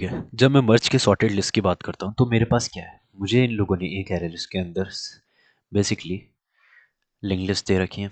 ठीक है, जब मैं मर्ज के सॉर्टेड लिस्ट की बात करता हूँ तो मेरे पास क्या है, मुझे इन लोगों ने एक एरे लिस्ट के अंदर बेसिकली लिंक लिस्ट दे रखी है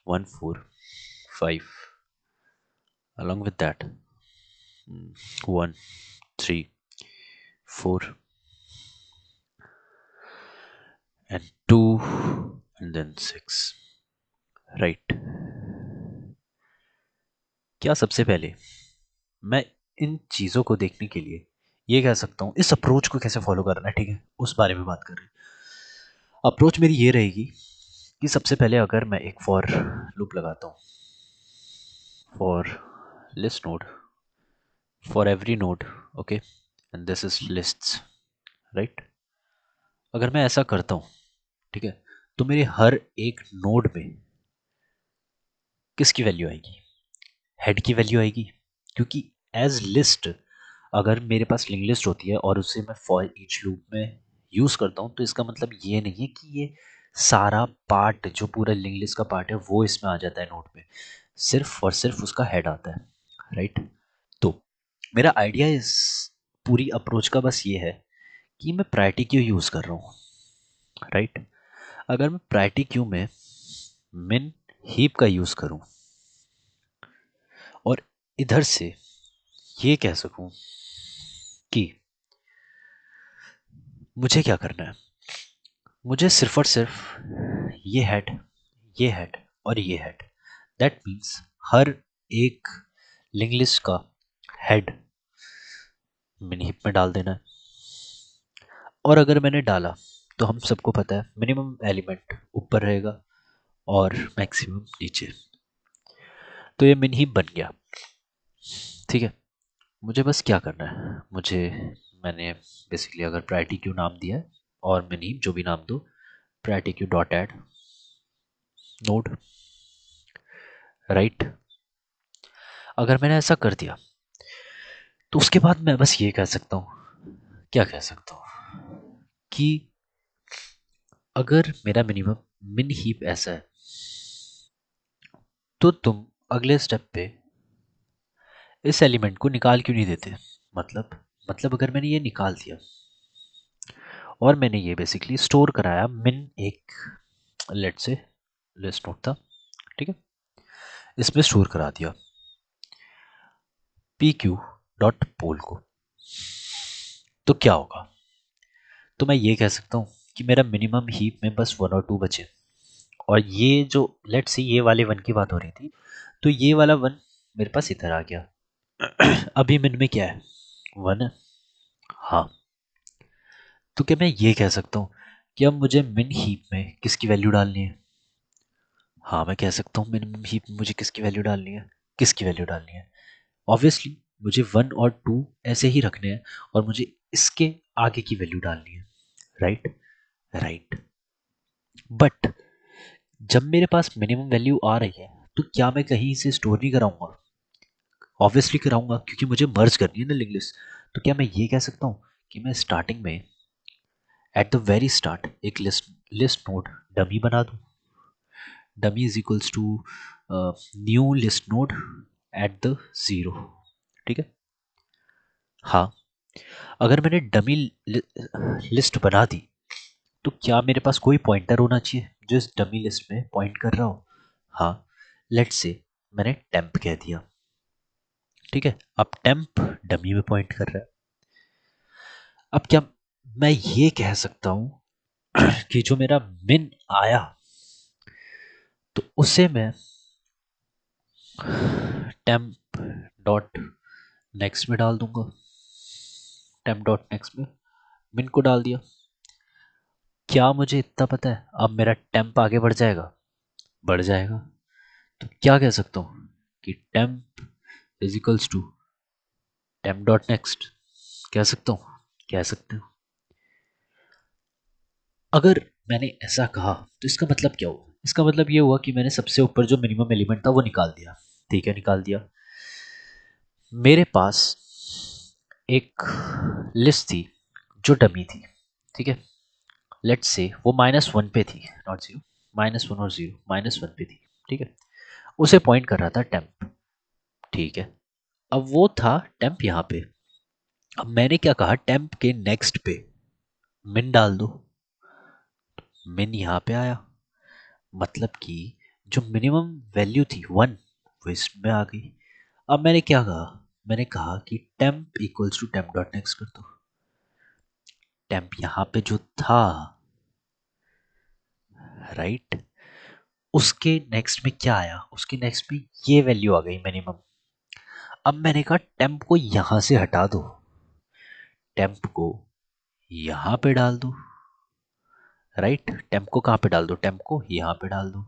1 4 5 along with that 1 3 4 and 2 and then 6, right. क्या सबसे पहले मैं इन चीज़ों को देखने के लिए ये कह सकता हूँ इस अप्रोच को कैसे फॉलो करना है, ठीक है, उस बारे में बात कर रहे हैं। अप्रोच मेरी ये रहेगी कि सबसे पहले अगर मैं एक फॉर लूप लगाता हूँ for list node for every node, okay, and this is lists, right. अगर मैं ऐसा करता हूँ, ठीक है, तो मेरे हर एक नोड में किसकी वैल्यू आएगी, हेड की वैल्यू आएगी, क्योंकि एज लिस्ट अगर मेरे पास लिंक लिस्ट होती है और उसे मैं फॉर ईच लूप में यूज़ करता हूँ तो इसका मतलब ये नहीं है कि ये सारा पार्ट जो पूरा लिंक लिस्ट का पार्ट है वो इसमें आ जाता है नोड में, सिर्फ और सिर्फ उसका हेड आता है, राइट। तो मेरा आइडिया इस पूरी अप्रोच का बस ये है कि मैं प्रायोरिटी क्यों यूज़ कर रहा हूँ, राइट। अगर मैं प्रायोरिटी क्यू में मिन हीप का यूज़ करूँ और इधर से ये कह सकूँ कि मुझे क्या करना है, मुझे सिर्फ और सिर्फ ये हेड और ये हेड, दैट मीन्स हर एक लिंक लिस्ट का हेड मिन हीप में डाल देना है। और अगर मैंने डाला तो हम सबको पता है मिनिमम एलिमेंट ऊपर रहेगा और मैक्सिमम नीचे, तो ये मिन हीप बन गया, ठीक है। मुझे बस क्या करना है, मैंने बेसिकली अगर प्रायोरिटी क्यू नाम दिया है और मिन हीप जो भी नाम दो, priority queue dot add node, right. अगर मैंने ऐसा कर दिया तो उसके बाद मैं बस ये कह सकता हूँ, क्या कह सकता हूँ कि अगर मेरा मिनिमम मिन हीप ऐसा है तो तुम अगले स्टेप पे इस एलिमेंट को निकाल क्यों नहीं देते, मतलब अगर मैंने ये निकाल दिया और मैंने ये बेसिकली स्टोर कराया मिन एक लेट से लिस्ट नोड था, ठीक है, इसमें स्टोर करा दिया पी क्यू डॉट पोल को, तो क्या होगा, तो मैं ये कह सकता हूँ कि मेरा मिनिमम हीप में बस 1 और 2 बचे, और ये जो लेट से ये वाले 1 की बात हो रही थी तो ये वाला 1 मेरे पास इधर आ गया अभी मिन में क्या है, 1 है, हाँ। तो क्या मैं ये कह सकता हूँ कि अब मुझे मिन हीप में किसकी वैल्यू डालनी है, हाँ मैं कह सकता हूँ मिनिमम हीप में मुझे किसकी वैल्यू डालनी है, किसकी वैल्यू डालनी है, ऑब्वियसली मुझे 1 और 2 ऐसे ही रखने हैं और मुझे इसके आगे की वैल्यू डालनी है, राइट, राइट। बट जब मेरे पास मिनिमम वैल्यू आ रही है तो क्या मैं कहीं से स्टोर नहीं कराऊंगा, ऑब्वियसली कराऊंगा क्योंकि मुझे मर्ज करनी है ना लिंक लिस्ट। तो क्या मैं ये कह सकता हूँ कि मैं स्टार्टिंग में एट द वेरी स्टार्ट एक लिस्ट नोड डमी बना दूं, dummy is equals to new list node at the zero, ठीक है, हाँ। अगर मैंने डमी लिस्ट बना दी तो क्या मेरे पास कोई पॉइंटर होना चाहिए जो इस डमी लिस्ट में पॉइंट कर रहा हो, हाँ। लेट्स से मैंने टेम्प कह दिया, ठीक है, अब टेम्प डमी में पॉइंट कर रहा है। अब क्या मैं ये कह सकता हूं कि जो मेरा मिन आया तो उसे मैं टेम्प डॉट नेक्स्ट में डाल दूंगा, टेम्प डॉट नेक्स्ट में मिन को डाल दिया। क्या मुझे इतना पता है अब मेरा टेम्प आगे बढ़ जाएगा, बढ़ जाएगा। तो क्या कह सकता हूँ कि temp is equals to temp dot next, कह सकता हूँ, कह सकते हो। अगर मैंने ऐसा कहा तो इसका मतलब क्या हुआ, इसका मतलब ये हुआ कि मैंने सबसे ऊपर जो मिनिमम एलिमेंट था वो निकाल दिया, ठीक है, निकाल दिया। मेरे पास एक लिस्ट थी जो डमी थी, ठीक है, लेट्स से वो -1 पे थी, नॉट जीरो, -1 और जीरो, -1 पे थी, ठीक है, उसे पॉइंट कर रहा था टेम्प, ठीक है। अब वो था टेम्प यहाँ पे, अब मैंने क्या कहा, टेम्प के नेक्स्ट पे मिन डाल दो। मिन यहाँ पे आया, मतलब कि जो मिनिमम वैल्यू थी 1 वो इसमें आ गई। अब मैंने क्या कहा, मैंने कहा कि temp equals to temp dot next कर दो। टेम्प यहाँ पे जो था, राइट, उसके नेक्स्ट में क्या आया, उसके नेक्स्ट में ये वैल्यू आ गई मिनिमम। अब मैंने कहा टेम्प को यहां से हटा दो, टेम्प को यहां पे डाल दो, राइट। टेम्प को कहां पे डाल दो, टेम्प को यहां पे डाल दो।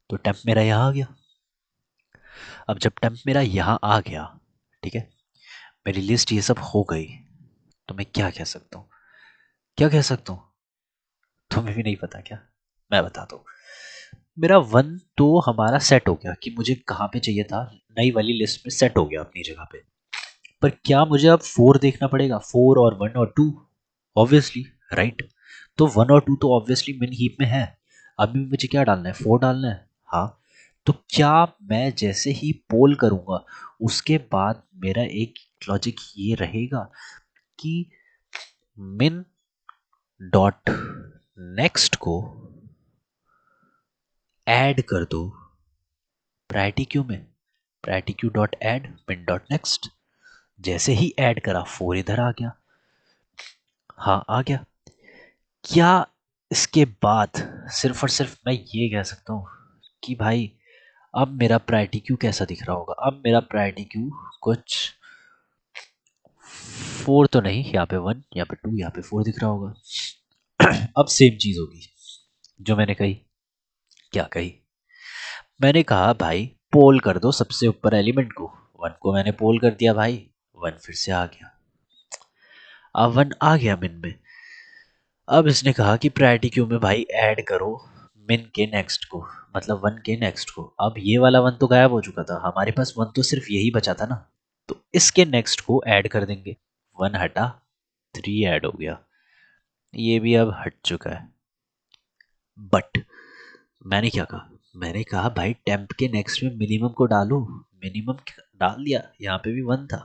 तो टेम्प मेरा यहां आ गया। अब जब टेम्प मेरा यहां आ गया, ठीक है, मेरी लिस्ट ये सब हो गई, तो मैं क्या कह सकता हूँ, क्या कह सकता हूँ, तुम्हें भी नहीं पता क्या, मैं बताता हूँ। मेरा 1 तो हमारा सेट हो गया कि मुझे कहाँ पे चाहिए था, नई वाली लिस्ट में सेट हो गया अपनी जगह पे। पर क्या मुझे अब 4 देखना पड़ेगा, 4 और 1 और 2, ऑब्वियसली, राइट। तो 1 और 2 तो ऑब्वियसली मिन हीप में है। अभी मुझे क्या डालना है, 4 डालना है। हाँ, तो क्या मैं जैसे ही पोल करूंगा उसके बाद मेरा एक लॉजिक ये रहेगा कि मिन डॉट नेक्स्ट को ऐड कर दो प्रायोरिटी क्यू में, प्रायोरिटी क्यू डॉट ऐड मिन डॉट नेक्स्ट। जैसे ही ऐड करा 4 इधर आ गया, हाँ आ गया। क्या इसके बाद सिर्फ और सिर्फ मैं ये कह सकता हूँ कि भाई अब मेरा प्रायोरिटी क्यू कैसा दिख रहा होगा, अब मेरा प्रायोरिटी क्यू कुछ 4 तो नहीं, यहाँ पे 1, यहाँ पे 2, यहाँ पे 4 दिख रहा होगा। अब सेम चीज होगी जो मैंने कही। क्या कही, मैंने कहा भाई पोल कर दो सबसे ऊपर एलिमेंट को। 1 को मैंने पोल कर दिया भाई, 1 फिर से आ गया। अब 1 आ गया मिन में। अब इसने कहा कि प्रायोरिटी क्यू में भाई ऐड करो मिन के नेक्स्ट को, मतलब 1 के नेक्स्ट को। अब ये वाला 1 तो गायब हो चुका था, हमारे पास 1 तो सिर्फ यही बचा था ना, तो इसके नेक्स्ट को ऐड कर देंगे। 1 हटा, 3 ऐड हो गया, ये भी अब हट चुका है। बट मैंने क्या कहा, मैंने कहा भाई टेम्प के नेक्स्ट में मिनिमम को डालो। मिनिमम डाल दिया, यहाँ पे भी 1 था।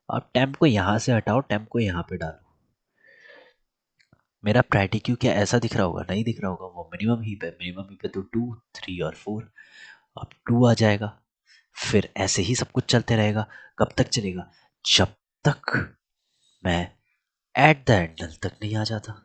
अब टेम्प को यहाँ से हटाओ, टेम्प को यहाँ पे डालो। मेरा प्रायोरिटी क्यू क्या ऐसा दिख रहा होगा, नहीं दिख रहा होगा, वो मिनिमम ही पे, मिनिमम ही पे तो 2, 3 और 4। अब 2 आ जाएगा, फिर ऐसे ही सब कुछ चलते रहेगा। कब तक चलेगा, जब तक मैं एट द एंडल तक नहीं आ जाता।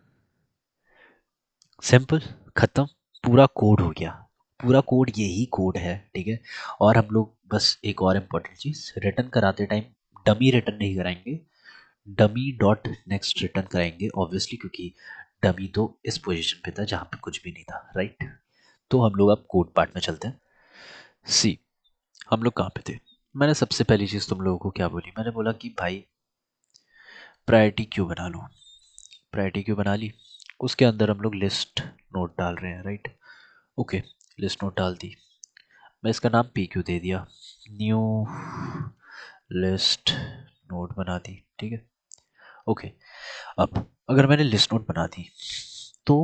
सिंपल, खत्म, पूरा कोड हो गया। पूरा कोड यही कोड है, ठीक है। और हम लोग बस एक और इम्पोर्टेंट चीज़, रिटर्न कराते टाइम डमी रिटर्न नहीं कराएंगे, डमी डॉट नेक्स्ट रिटर्न कराएंगे ऑब्वियसली, क्योंकि डमी तो इस पोजीशन पे था जहाँ पे कुछ भी नहीं था, राइट। तो हम लोग अब कोड पार्ट में चलते हैं। सी, हम लोग कहाँ पे थे, मैंने सबसे पहली चीज़ तुम लोगों को क्या बोली, मैंने बोला कि भाई प्रायोरिटी क्यों बना लो। प्रायोरिटी क्यों बना ली, उसके अंदर हम लोग लिस्ट नोट डाल रहे हैं, राइट। ओके, लिस्ट नोट डाल दी, मैं इसका नाम पी क्यू दे दिया, न्यू लिस्ट नोट बना दी, ठीक है। ओके, अब अगर मैंने लिस्ट नोट बना दी तो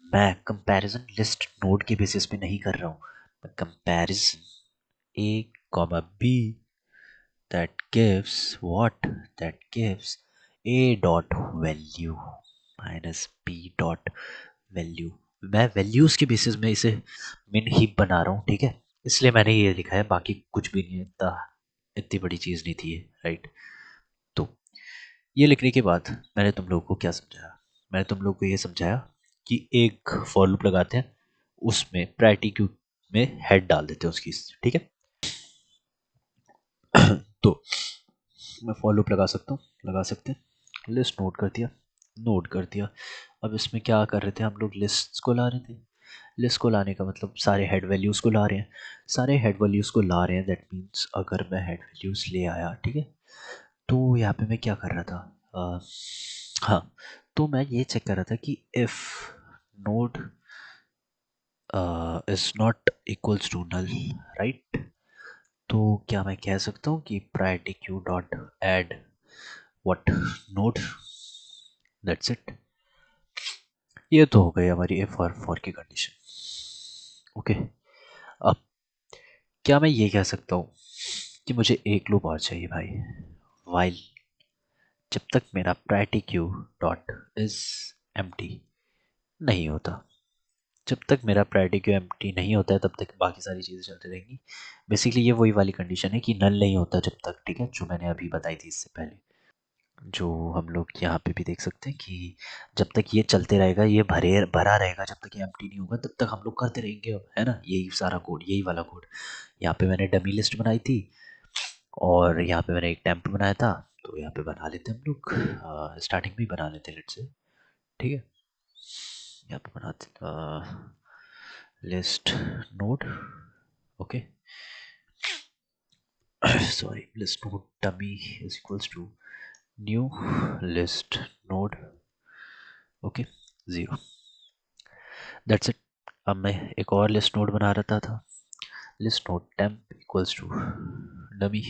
मैं कंपैरिजन लिस्ट नोड के बेसिस पे नहीं कर रहा हूँ, मैं comparison A comma B that gives what, that gives a dot value minus b dot value। मैं वैल्यूज के बेसिस में इसे मिन हीप बना रहा हूँ, ठीक है, इसलिए मैंने ये लिखा है, बाकी कुछ भी नहीं है, इतनी बड़ी चीज़ नहीं थी ये, राइट। तो ये लिखने के बाद मैंने तुम लोगों को क्या समझाया, मैंने तुम लोगों को ये समझाया कि एक फॉर लूप लगाते हैं, उसमें प्रायोरिटी क्यू में हेड डाल देते हैं उसकी, ठीक है। तो मैं फॉर लूप लगा सकता हूँ, लगा सकते हैं। लिस्ट नोट कर दिया, नोट कर दिया। अब इसमें क्या कर रहे थे हम लोग, लिस्ट्स को ला रहे थे। लिस्ट को लाने का मतलब सारे हेड वैल्यूज़ को ला रहे हैं, सारे हेड वैल्यूज़ को ला रहे हैं, दैट मीन्स अगर मैं हेड वैल्यूज़ ले आया, ठीक है, तो यहाँ पे मैं क्या कर रहा था, हाँ, तो मैं ये चेक कर रहा था कि if node is not equals to null, right. तो क्या मैं कह सकता हूँ कि priority queue dot add what, node, that's it. ये तो हो गई हमारी इफ और फॉर की कंडीशन। ओके, अब क्या मैं ये कह सकता हूँ कि मुझे एक लूप और चाहिए भाई, वाइल, जब तक मेरा priority queue dot is empty नहीं होता, जब तक मेरा प्रायोरिटी क्यू एम्प्टी नहीं होता है तब तक बाकी सारी चीज़ें चलती रहेंगी। बेसिकली ये वही वाली कंडीशन है कि नल नहीं होता जब तक, ठीक है, जो मैंने अभी बताई थी इससे पहले, जो हम लोग यहाँ पे भी देख सकते हैं कि जब तक ये चलते रहेगा, ये भरा रहेगा, जब तक ये एम्प्टी नहीं होगा तब तक हम लोग करते रहेंगे, है ना। यही सारा कोड, यही वाला कोड। यहाँ पे मैंने डमी लिस्ट बनाई थी और यहाँ पे मैंने एक टेम्प बनाया था, तो यहाँ पे बना लेते हम लोग, स्टार्टिंग में ही बना लेते लेट से, ठीक है। यहाँ पे बनाते list node, okay, sorry, list node dummy is equals to new list node, okay, 0, that's it. अब मैं एक और लिस्ट नोड बना रहा था, list node temp equals to dummy,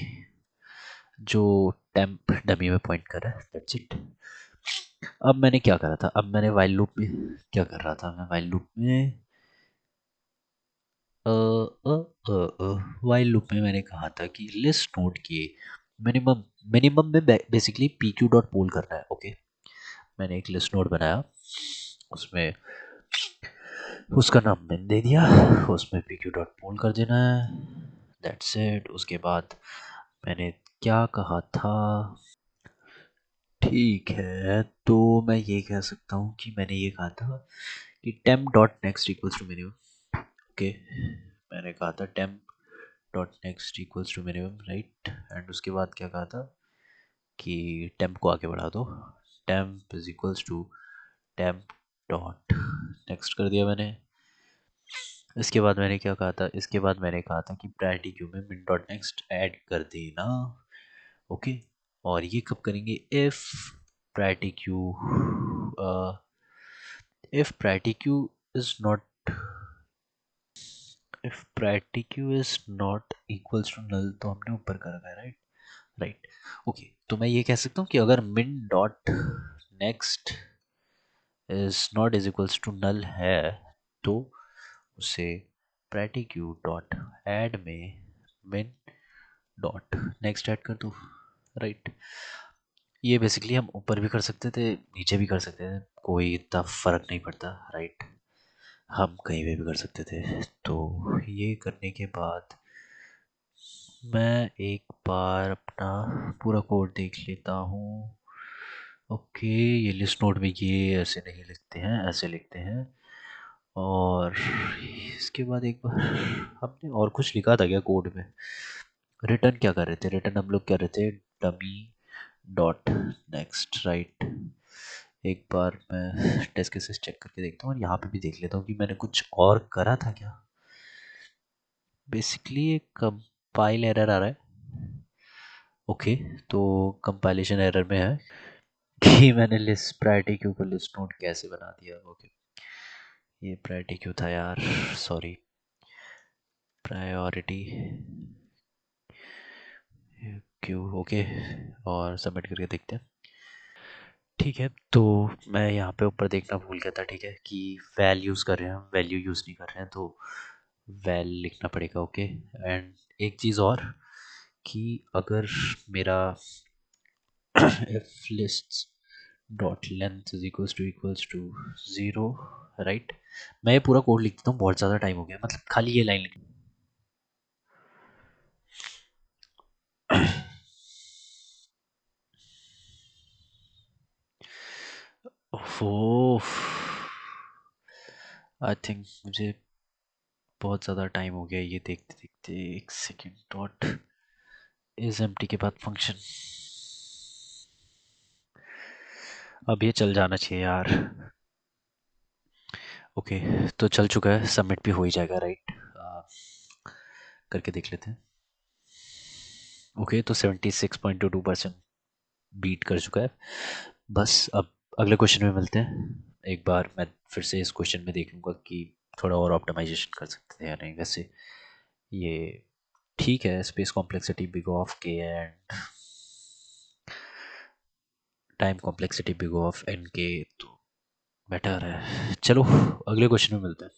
जो टेम्प डमी में पॉइंट कर रहा है, दैट्स इट। अब मैंने क्या करा था, अब मैंने वाइल लूप में क्या कर रहा था, मैं वाइल लूप में वाइल लूप में मैंने कहा था कि लिस्ट नोड की मिनिमम मिनिमम में बेसिकली पी क्यू डॉट पोल करना है, ओके। मैंने एक लिस्ट नोड बनाया, उसमें उसका नाम मैंने दे दिया, उसमें पी क्यू डॉट पोल कर देना है, दैट्स इट। उसके बाद मैंने क्या कहा था, ठीक है, तो मैं ये कह सकता हूँ कि मैंने ये कहा था कि temp dot next equals to minimum, okay. मैंने कहा था temp dot next equals to minimum, right. And उसके बाद क्या कहा था कि टेम्प को आगे बढ़ा दो, temp is equals to temp dot next कर दिया मैंने। इसके बाद मैंने क्या कहा था, इसके बाद मैंने कहा था कि प्रायोरिटी क्यू में min डॉट नेक्स्ट ऐड कर देना, ओके। और ये कब करेंगे, if priority queue if priority queue is not if priority queue is not equals to null, तो हमने ऊपर कर रखा है, राइट, राइट, ओके। तो मैं ये कह सकता हूँ कि अगर min dot next is not is equals to null है, तो उसे प्रायोरिटी क्यू डॉट ऐड में min डॉट नेक्स्ट ऐड कर दो, राइट। ये बेसिकली हम ऊपर भी कर सकते थे, नीचे भी कर सकते थे, कोई इतना फ़र्क नहीं पड़ता, राइट। हम कहीं पे भी कर सकते थे। तो ये करने के बाद मैं एक बार अपना पूरा कोड देख लेता हूँ, ओके। ये लिस्ट नोड में ये ऐसे नहीं लिखते हैं, ऐसे लिखते हैं। और इसके बाद एक बार हमने और कुछ लिखा था क्या कोड में, रिटर्न क्या कर रहे थे, रिटर्न हम लोग कर रहे थे डमी डॉट नेक्स्ट, राइट। एक बार मैं टेस्ट केसेस चेक करके देखता हूँ और यहाँ पे भी देख लेता हूँ कि मैंने कुछ और करा था क्या। बेसिकली एक कंपाइल एरर आ रहा है, ओके। तो कंपाइलेशन एरर में है कि मैंने लिस्ट प्रायोरिटी क्यू को लिस्ट नोड कैसे बना दिया, ओके। ये प्रायोरिटी क्यू था यार, सॉरी, प्रायोरिटी क्यू, ओके। और सबमिट करके देखते हैं, ठीक है। तो मैं यहाँ पे ऊपर देखना भूल गया था, ठीक है, कि वैल यूज़ कर रहे हैं, वैल्यू यूज़ नहीं कर रहे हैं, तो वैल लिखना पड़ेगा, ओके। एंड एक चीज़ और कि अगर मेरा if lists dot length is equals to 0, right. मैं ये पूरा कोड लिख देता हूँ, बहुत ज़्यादा टाइम हो गया, मतलब खाली ये लाइन लिख ओह, आई थिंक मुझे बहुत ज़्यादा टाइम हो गया ये देखते देखते। एक सेकेंड, डॉट इज एम्प्टी के बाद फंक्शन, अब ये चल जाना चाहिए यार, ओके। तो चल चुका है, सबमिट भी हो ही जाएगा, राइट। करके देख लेते हैं, ओके। तो 76.22% बीट कर चुका है। बस अब अगले क्वेश्चन में मिलते हैं। एक बार मैं फिर से इस क्वेश्चन में देख लूँगा कि थोड़ा और ऑप्टिमाइजेशन कर सकते हैं या नहीं। वैसे ये ठीक है, space complexity big of k and time complexity big of n k, तो बेटर है। चलो अगले क्वेश्चन में मिलते हैं।